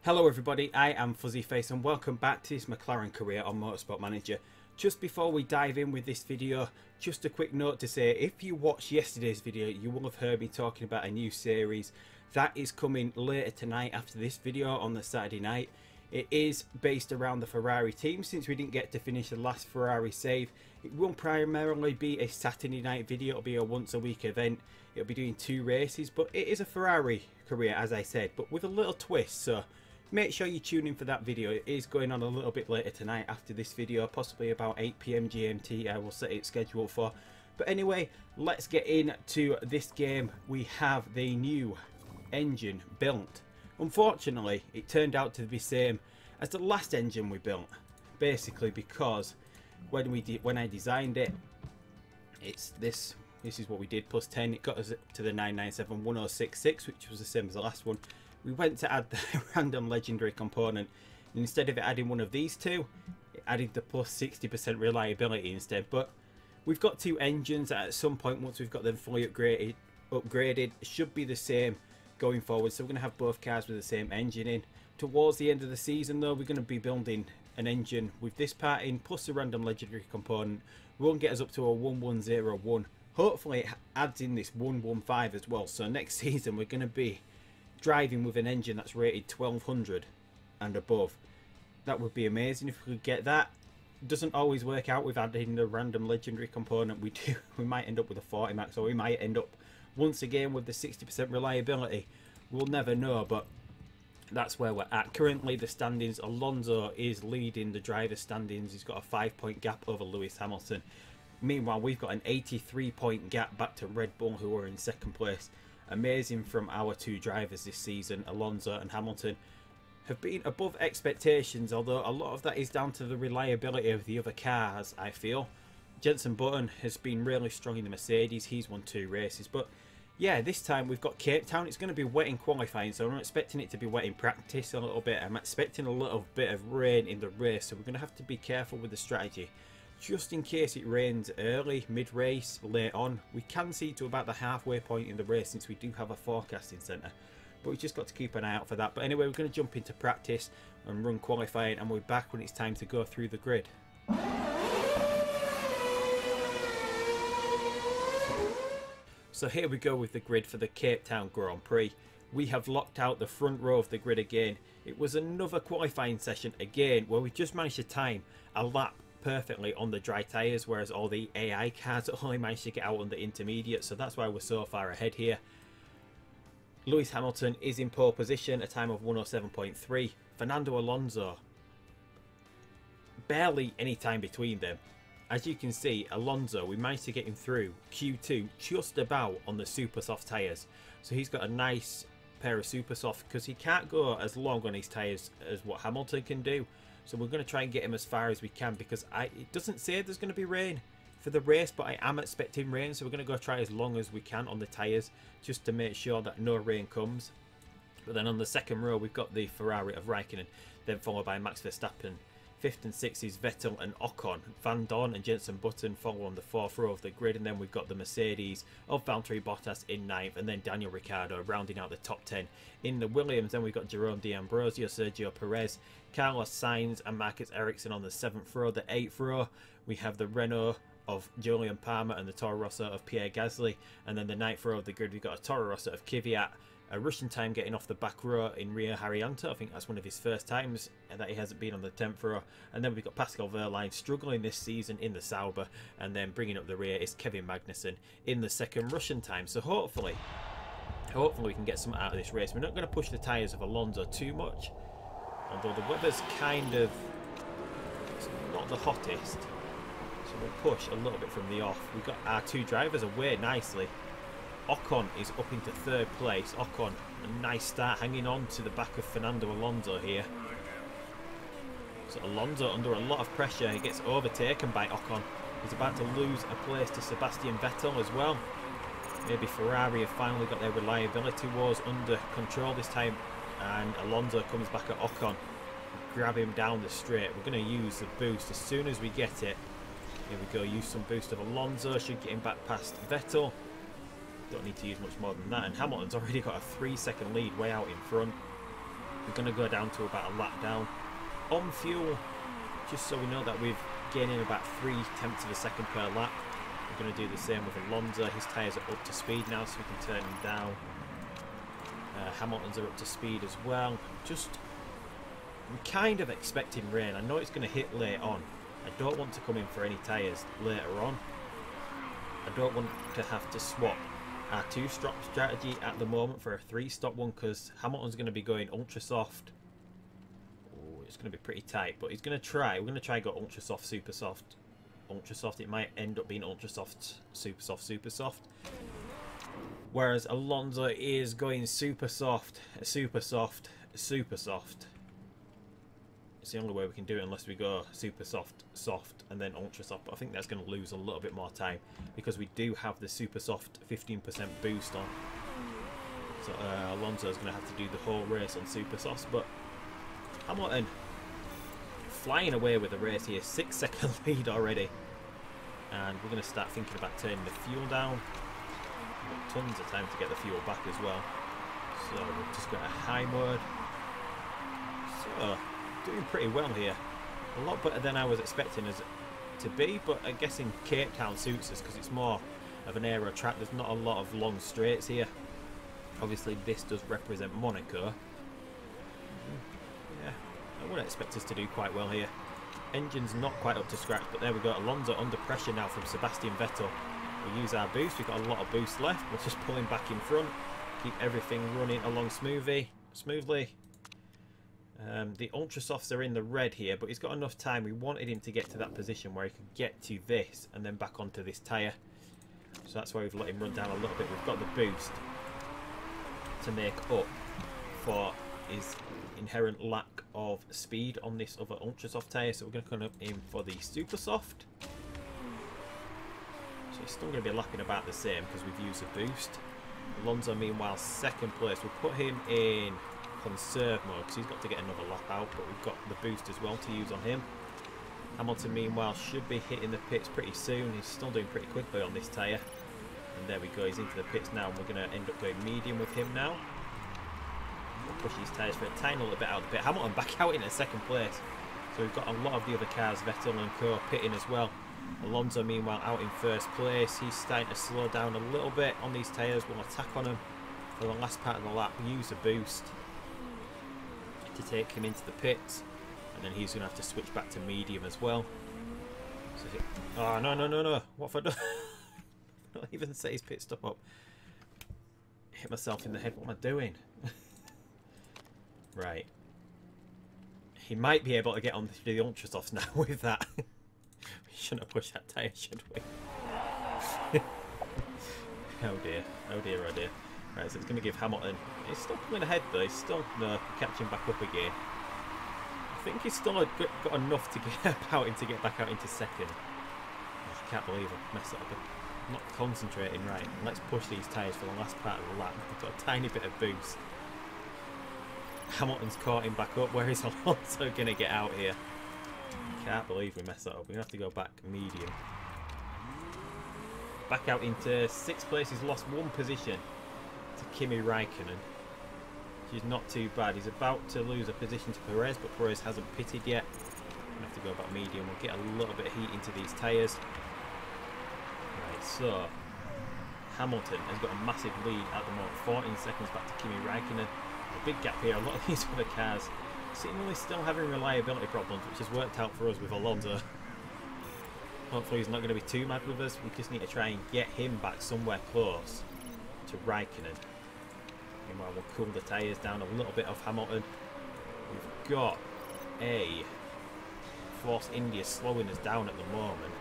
Hello everybody, I am Fuzzyface and welcome back to this McLaren career on Motorsport Manager. Just before we dive in with this video, just a quick note to say, if you watched yesterday's video, you will have heard me talking about a new series that is coming later tonight after this video on the Saturday night. It is based around the Ferrari team. Since we didn't get to finish the last Ferrari save, it will primarily be a Saturday night video. It'll be a once a week event. It'll be doing 2 races, but it is a Ferrari career, as I said, but with a little twist. So make sure you tune in for that video. It is going on a little bit later tonight after this video, possibly about 8 PM GMT. I will set it scheduled for. But anyway, let's get into this game. We have the new engine built. Unfortunately, it turned out to be the same as the last engine we built, basically because when I designed it, it's this is what we did, plus 10. It got us to the 997-1066, which was the same as the last one. We went to add the random legendary component, and instead of it adding one of these two, it added the plus 60% reliability instead. But we've got 2 engines that at some point, once we've got them fully upgraded, should be the same going forward. So we're going to have both cars with the same engine in. Towards the end of the season though, we're going to be building an engine with this part in, plus a random legendary component. We'll get us up to a 1101. Hopefully it adds in this 115 as well. So next season we're going to be driving with an engine that's rated 1200 and above. That would be amazing if we could get that. It doesn't always work out with adding the random legendary component. We might end up with a 40 max, or we might end up once again with the 60% reliability. We'll never know, but that's where we're at. Currently the standings, Alonso is leading the driver standings. He's got a 5-point gap over Lewis Hamilton. Meanwhile, we've got an 83-point gap back to Red Bull, who are in second place. Amazing from our 2 drivers this season. Alonso and Hamilton have been above expectations, although a lot of that is down to the reliability of the other cars, I feel. Jenson Button has been really strong in the Mercedes. He's won 2 races, but yeah, this time we've got Cape Town. It's going to be wet in qualifying, so I'm not expecting it to be wet in practice a little bit. I'm expecting a little bit of rain in the race, so we're going to have to be careful with the strategy. Just in case it rains early, mid-race, late on, we can see to about the halfway point in the race, since we do have a forecasting centre. But we've just got to keep an eye out for that. But anyway, we're going to jump into practice and run qualifying, and we're back when it's time to go through the grid. So here we go with the grid for the Cape Town Grand Prix. We have locked out the front row of the grid again. It was another qualifying session again, where we just managed to time a lap perfectly on the dry tyres, whereas all the AI cars only managed to get out on the intermediate. So that's why we're so far ahead here. Lewis Hamilton is in pole position, a time of 107.3. Fernando Alonso, barely any time between them. As you can see, Alonso, we managed to get him through Q2 just about on the super soft tyres. So he's got a nice pair of super soft, because he can't go as long on his tyres as what Hamilton can do. So we're going to try and get him as far as we can, because it doesn't say there's going to be rain for the race, but I am expecting rain. So we're going to go try as long as we can on the tyres, just to make sure that no rain comes. But then on the second row, we've got the Ferrari of Raikkonen, then followed by Max Verstappen. 5th and 6th is Vettel and Ocon. Van Dorn and Jenson Button follow on the 4th row of the grid, and then we've got the Mercedes of Valtteri Bottas in 9th, and then Daniel Ricciardo rounding out the top 10. In the Williams, then we've got Jerome D'Ambrosio, Sergio Perez, Carlos Sainz and Marcus Ericsson on the 7th row. The 8th row, we have the Renault of Julian Palmer and the Toro Rosso of Pierre Gasly, and then the 9th row of the grid, we've got a Toro Rosso of Kvyat. A Russian time getting off the back row in Rio Haryanto. I think that's one of his first times that he hasn't been on the 10th row. And then we've got Pascal Wehrlein struggling this season in the Sauber. And then bringing up the rear is Kevin Magnussen in the 2nd Russian time. So hopefully we can get something out of this race. We're not going to push the tyres of Alonso too much, although the weather's kind of, it's not the hottest. So we'll push a little bit from the off. We've got our 2 drivers away nicely. Ocon is up into 3rd place. Ocon, a nice start, hanging on to the back of Fernando Alonso here. So Alonso under a lot of pressure. He gets overtaken by Ocon. He's about to lose a place to Sebastian Vettel as well. Maybe Ferrari have finally got their reliability wars under control this time, and Alonso comes back at Ocon. Grab him down the straight. We're going to use the boost as soon as we get it. Here we go, use some boost of Alonso. Should get him back past Vettel. Don't need to use much more than that. And Hamilton's already got a 3-second lead way out in front. We're going to go down to about a lap down. On fuel, just so we know that we're gaining about 0.3 of a second per lap. We're going to do the same with Alonso. His tyres are up to speed now, so we can turn him down. Hamilton's are up to speed as well. I'm kind of expecting rain. I know it's going to hit late on. I don't want to come in for any tyres later on. I don't want to have to swap our 2-stop strategy at the moment for a 3-stop one, because Hamilton's going to be going ultra soft. Oh, it's going to be pretty tight, but he's going to try. We're going to try go ultra soft, super soft, ultra soft. It might end up being ultra soft, super soft, super soft. Whereas Alonso is going super soft, super soft, super soft. It's the only way we can do it, unless we go super soft, soft, and then ultra soft. But I think that's going to lose a little bit more time, because we do have the super soft 15% boost on. So Alonso's going to have to do the whole race on super softs. But Hamilton flying away with the race here. 6-second lead already. And we're going to start thinking about turning the fuel down. We've got tons of time to get the fuel back as well. So we've just got a high mode. So doing pretty well here. A lot better than I was expecting us to be, but I guess in Cape Town suits us, because it's more of an aero track. There's not a lot of long straights here. Obviously this does represent Monaco. Yeah, I would expect us to do quite well here. Engine's not quite up to scratch, but there we go. Alonso under pressure now from Sebastian Vettel. We use our boost. We've got a lot of boost left. We're just pulling back in front. Keep everything running along smoothly. The ultra softs are in the red here, but he's got enough time. We wanted him to get to that position where he could get to this and then back onto this tyre. So that's why we've let him run down a little bit. We've got the boost to make up for his inherent lack of speed on this other ultra soft tyre. So we're going to come in for the super soft. So he's still going to be lapping about the same because we've used a boost. Alonso, meanwhile, second place. We'll put him in conserve mode because he's got to get another lap out, but we've got the boost as well to use on him. Hamilton, meanwhile, should be hitting the pits pretty soon. He's still doing pretty quickly on this tyre. And there we go, he's into the pits now, and we're going to end up going medium with him now. We'll push his tyres for a tiny little bit out of the pit. Hamilton back out in a second place. So we've got a lot of the other cars, Vettel and co, pitting as well. Alonso, meanwhile, out in first place. He's starting to slow down a little bit on these tyres. We'll attack on him for the last part of the lap. Use a boost to take him into the pits, and then he's going to have to switch back to medium as well. So oh, no. What have I done? Not even set his pit stop up. Hit myself in the head. What am I doing? Right. He might be able to get on the ultra softs now with that. We shouldn't have pushed that tyre, should we? Oh dear. Oh dear, oh dear. Right, so it's going to give Hamilton... He's still pulling ahead though. He's still catching back up again. I think he's still got enough to get out and to get back out into second. I can't believe I messed it up. I'm not concentrating right. Let's push these tyres for the last part of the lap. We've got a tiny bit of boost. Hamilton's caught him back up. Where is Alonso going to get out here? I can't believe we messed that up. We're going to have to go back medium. Back out into 6th place. He's lost 1 position to Kimi Raikkonen. Which is not too bad. He's about to lose a position to Perez, but Perez hasn't pitted yet. We'll have to go back medium. We'll get a little bit of heat into these tyres. Right, so Hamilton has got a massive lead at the moment. 14 seconds back to Kimi Raikkonen. A big gap here. A lot of these other cars seemingly still having reliability problems, which has worked out for us with Alonso. Hopefully he's not going to be too mad with us. We just need to try and get him back somewhere close to Raikkonen. Meanwhile, we'll cool the tyres down a little bit off Hamilton. We've got a Force India slowing us down at the moment.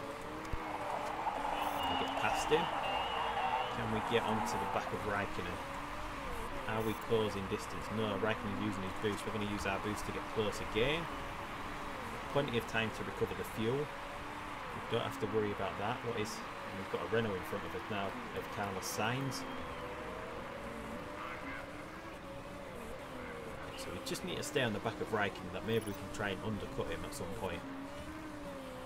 Can we get past him? Can we get onto the back of Raikkonen? Are we closing distance? No, Raikkonen's using his boost. We're going to use our boost to get close again. Plenty of time to recover the fuel. We don't have to worry about that. We've got a Renault in front of us now of Carlos Sainz. So we just need to stay on the back of Raikkonen, that maybe we can try and undercut him at some point.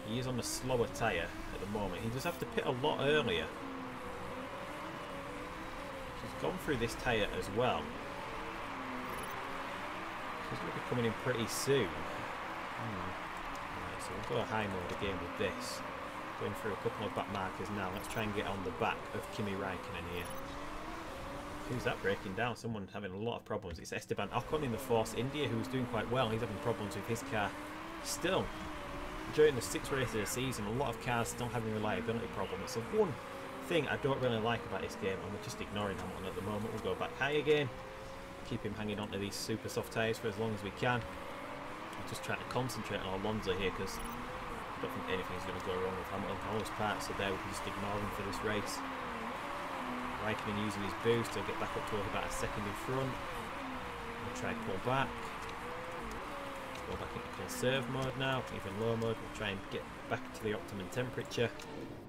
He is on a slower tyre at the moment. He does have to pit a lot earlier. gone through this tyre as well. He's going to be coming in pretty soon. Right, so we'll go high mode again with this. Going through a couple of back markers now. Let's try and get on the back of Kimi Räikkönen here. Who's that breaking down? Someone having a lot of problems. It's Esteban Ocon in the Force India, who's doing quite well. He's having problems with his car. Still, during the 6th race of the season, a lot of cars still having reliability problems. So one thing I don't really like about this game, and we're just ignoring Hamilton at the moment. We'll go back high again. Keep him hanging onto these super soft tyres for as long as we can. We're just trying to concentrate on Alonso here, because I don't think anything's going to go wrong with Hamilton for most part. So there, we can just ignore him for this race. Räikkönen using his boost to get back up to about a second in front. We'll try and pull back. Go back into conserve mode now, even low mode. We'll try and get back to the optimum temperature.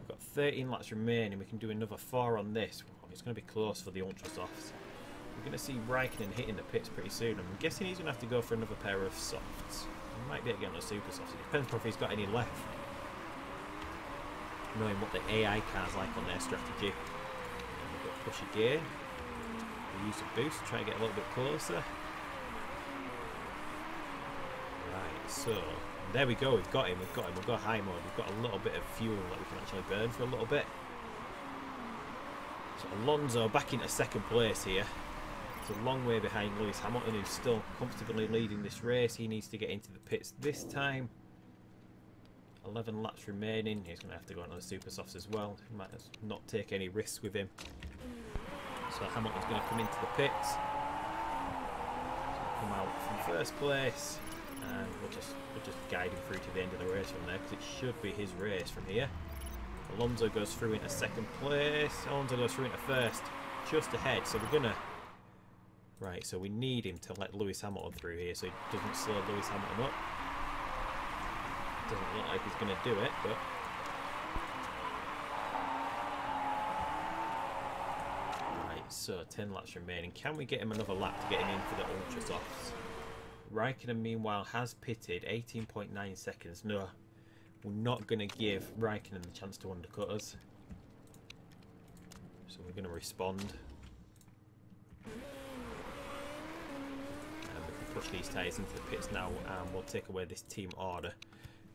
We've got 13 laps remaining. We can do another 4 on this. It's going to be close for the ultra softs. We're going to see Räikkönen hitting the pits pretty soon. I'm guessing he's going to have to go for another pair of softs. He might be able to get on the super softs. It depends if he's got any left. Knowing what the AI car's like on their strategy. Push again. We use a boost to try and get a little bit closer. Right, so there we go. We've got him. We've got high mode. We've got a little bit of fuel that we can actually burn for a little bit. So Alonso back into 2nd place here. It's a long way behind Lewis Hamilton, who's still comfortably leading this race. He needs to get into the pits this time. 11 laps remaining. He's going to have to go on the super softs as well. He might not take any risks with him. So Hamilton's going to come into the pits. So come out from 1st place, and we'll just guide him through to the end of the race from there, because it should be his race from here. Alonso goes through into 2nd place. Alonso goes through into 1st, just ahead. So we're gonna so we need him to let Lewis Hamilton through here, so he doesn't slow Lewis Hamilton up. Doesn't look like he's going to do it, but right. So 10 laps remaining. Can we get him another lap to get him in for the ultra softs? Räikkönen meanwhile has pitted 18.9 seconds. No, we're not going to give Räikkönen the chance to undercut us. So we're going to respond. And we can push these tyres into the pits now, and we'll take away this team order.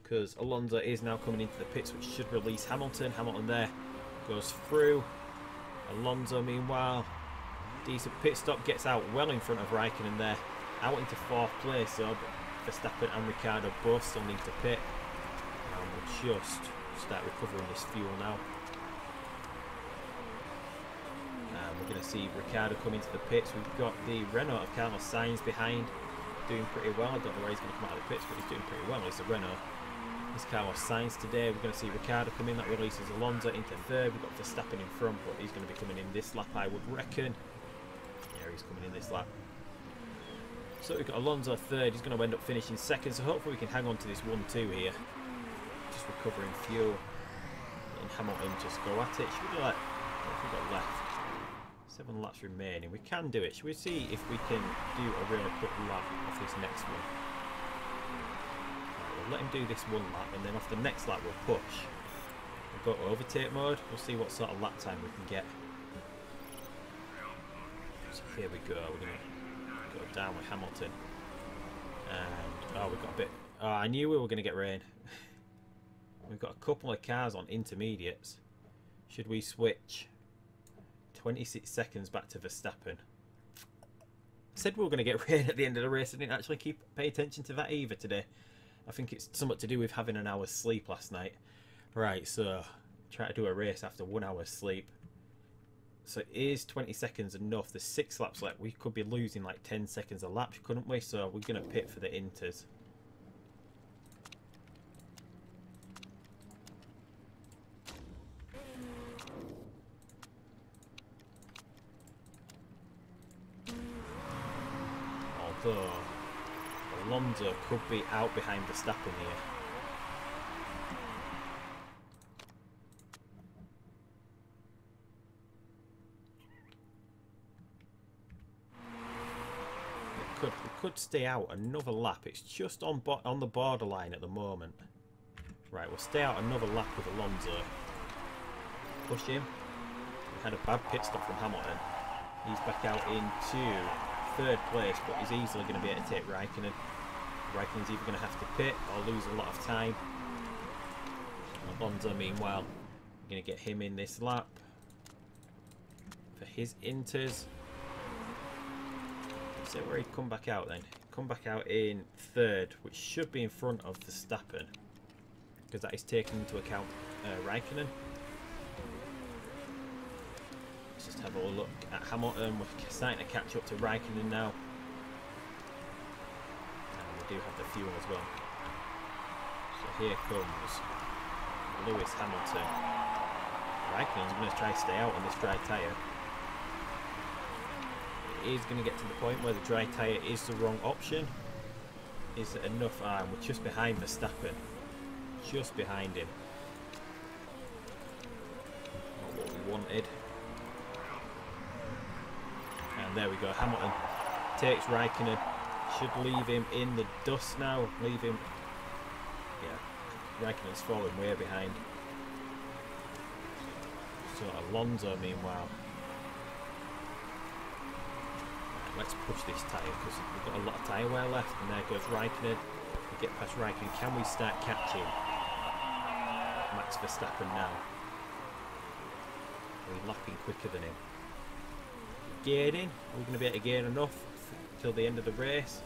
Because Alonso is now coming into the pits, which should release Hamilton. Hamilton there goes through. Alonso, meanwhile, decent pit stop, gets out well in front of Räikkönen there. Out into 4th place, so Verstappen and Ricciardo both still need to pit. And we'll just start recovering this fuel now. And we're going to see Ricciardo come into the pits. We've got the Renault of Carlos Sainz behind, doing pretty well. I don't know where he's going to come out of the pits, but he's doing pretty well. It's the Renault. It's Carlos Sainz today. We're going to see Ricciardo come in. That releases Alonso into 3rd. We've got Verstappen in front, but he's going to be coming in this lap, I would reckon. Yeah, he's coming in this lap. So we've got Alonso 3rd. He's going to end up finishing 2nd. So hopefully we can hang on to this 1-2 here. Just recovering fuel. And Hamilton just go at it. Should we let? What have we got left? 7 laps remaining. We can do it. Should we see if we can do a really quick lap off this next one? Let him do this 1 lap, and then off the next lap we'll push. We'll go to overtake mode. We'll see what sort of lap time we can get. So here we go. We're going to go down with Hamilton. And oh, we've got a bit. Oh, I knew we were going to get rain. We've got a couple of cars on intermediates. Should we switch 26 seconds back to Verstappen? I said we were going to get rain at the end of the race. I didn't actually pay attention to that either today. I think it's somewhat to do with having an hour's sleep last night. Right, so try to do a race after 1 hour's sleep. So is 20 seconds enough? There's 6 laps left. We could be losing like 10 seconds a lap, couldn't we? So we're going to pit for the inters. Although Alonso could be out behind Verstappen here. We could stay out another lap. It's just on the borderline at the moment. Right, we'll stay out another lap with Alonso. Push him. We had a bad pit stop from Hamilton. He's back out into 3rd place, but he's easily going to be able to take Raikkonen. Raikkonen's either going to have to pit or lose a lot of time. Alonso, meanwhile, going to get him in this lap for his inters. So where he'd come back out then? Come back out in 3rd, which should be in front of Verstappen, because that is taken into account Raikkonen. Let's just have a look at Hamilton. We're starting to catch up to Raikkonen now. And we do have the fuel as well. So here comes Lewis Hamilton. Raikkonen's going to try to stay out on this dry tyre. It is going to get to the point where the dry tyre is the wrong option. Is it enough? We're just behind Verstappen. Just behind him. Not what we wanted. And there we go. Hamilton takes Raikkonen. Should leave him in the dust now. Leave him. Yeah. Raikkonen's falling way behind. So Alonso, meanwhile. Let's push this tyre because we've got a lot of tyre wear left. And there goes Raikkonen. We get past Raikkonen. Can we start catching Max Verstappen now? We're lapping quicker than him. Gaining. We're going to be able to gain enough till the end of the race.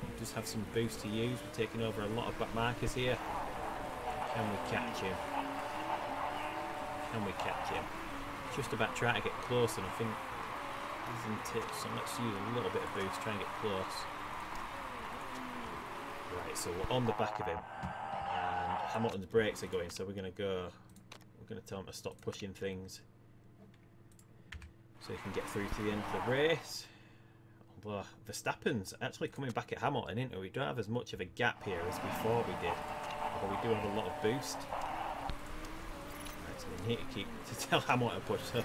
We just have some boost to use. We're taking over a lot of back markers here. Can we catch him? Can we catch him? Just about trying to get close, and I think isn't it? So let's use a little bit of boost, try and get close. Right, so we're on the back of him, and Hamilton's brakes are going, so we're going to tell him to stop pushing things so he can get through to the end of the race. Although Verstappen's actually coming back at Hamilton, isn't he? We don't have as much of a gap here as before we did, although we do have a lot of boost. Right, so we need to tell Hamilton to push. So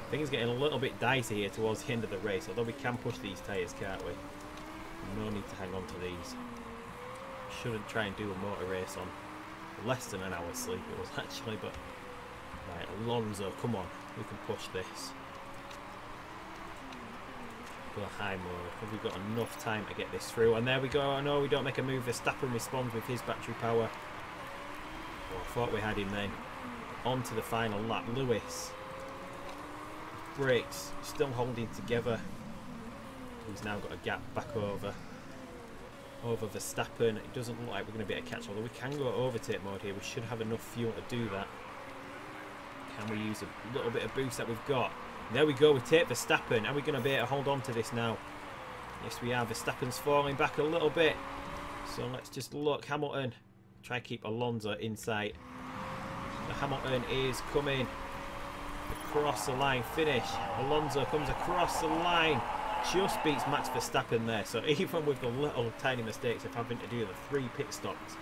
things getting a little bit dicey here towards the end of the race, although we can push these tyres, can't we? No need to hang on to these. Shouldn't try and do a motor race on less than an hour's sleep it was actually, but right, Alonso, come on, we can push this. Go high mode. Have we got enough time to get this through? And there we go. Oh no, we don't make a move. Verstappen responds with his battery power. Oh, I thought we had him then. On to the final lap. Lewis. Brakes still holding together. He's now got a gap back over Verstappen. It doesn't look like we're going to be able to catch, although we can go overtake mode here. We should have enough fuel to do that. Can we use a little bit of boost that we've got? There we go, we take Verstappen. Are we going to be able to hold on to this now? Yes, we are. Verstappen's falling back a little bit. So let's just look. Hamilton, try to keep Alonso in sight. So Hamilton is coming across the line. Finish. Alonso comes across the line. Just beats Max Verstappen there. So even with the little tiny mistakes of having to do the 3 pit stops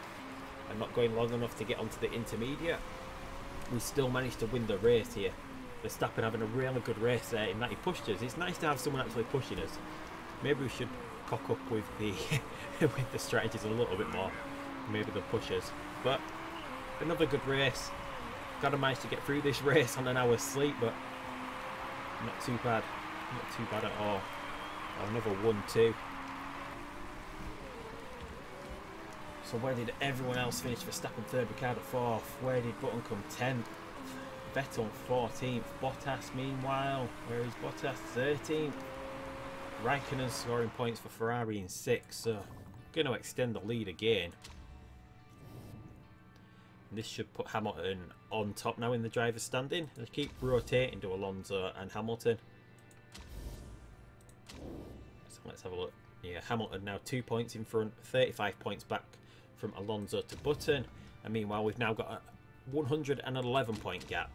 and not going long enough to get onto the intermediate, we still managed to win the race here. Verstappen having a really good race there in that he pushed us. It's nice to have someone actually pushing us. Maybe we should cock up with the with the strategies a little bit more. Maybe they'll push us. But another good race. Gotta manage to get through this race on an hour's sleep, but not too bad. Not too bad at all. Another 1-2. So where did everyone else finish? Verstappen 3rd, Ricciardo 4th. Where did Button come 10th? Vettel 14th. Bottas, meanwhile, where is Bottas? 13th. Raikkonen scoring points for Ferrari in 6th, so going to extend the lead again. And this should put Hamilton on top now in the driver's standing. They keep rotating to Alonso and Hamilton. So let's have a look. Yeah, Hamilton now 2 points in front, 35 points back from Alonso to Button. And meanwhile, we've now got a 111 point gap,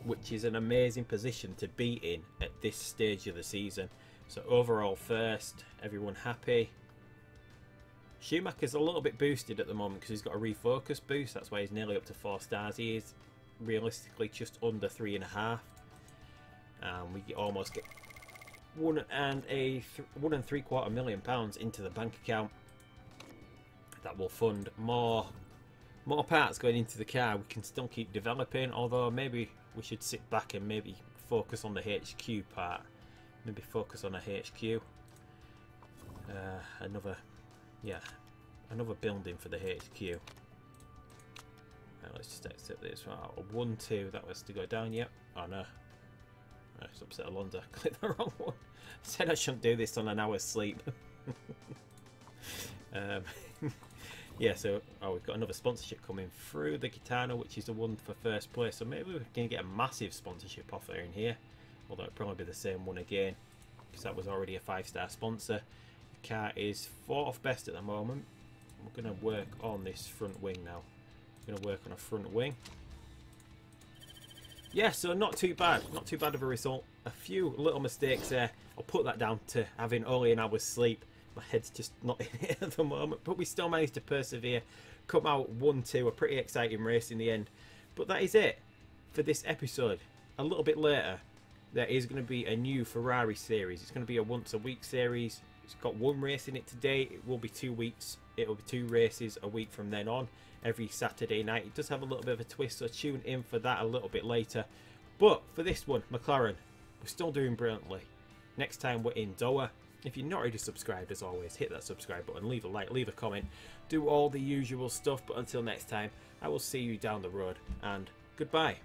which is an amazing position to be in at this stage of the season. So overall first, everyone happy. Schumacher's a little bit boosted at the moment because he's got a refocus boost. That's why he's nearly up to 4 stars. He is realistically just under 3.5. We almost get £1.75 million into the bank account. That will fund more parts going into the car. We can still keep developing, although maybe we should sit back and maybe focus on the HQ part maybe focus on a HQ. Another building for the HQ. Right, let's just accept this. Right, 1, 2, that was to go down. Yep. Oh no. Right, it's upset Alonso. I clicked the wrong one. I said I shouldn't do this on an hour's sleep. Yeah, so we've got another sponsorship coming through the Gitano, which is the one for first place. So maybe we can get a massive sponsorship offer in here. Although it'll probably be the same one again, because that was already a 5-star sponsor. The car is 4th best at the moment. We're going to work on this front wing now. We're going to work on a front wing. Yeah, so not too bad. Not too bad of a result. A few little mistakes there. I'll put that down to having only an hour's sleep. My head's just not in it at the moment. But we still managed to persevere. Come out 1-2. A pretty exciting race in the end. But that is it for this episode. A little bit later, there is going to be a new Ferrari series. It's going to be a once-a-week series. It's got 1 race in it today. It will be 2 weeks. It will be 2 races a week from then on. Every Saturday night. It does have a little bit of a twist, so tune in for that a little bit later. But for this one, McLaren, we're still doing brilliantly. Next time we're in Doha. If you're not already subscribed, as always, hit that subscribe button, leave a like, leave a comment, do all the usual stuff. But until next time, I will see you down the road, and goodbye.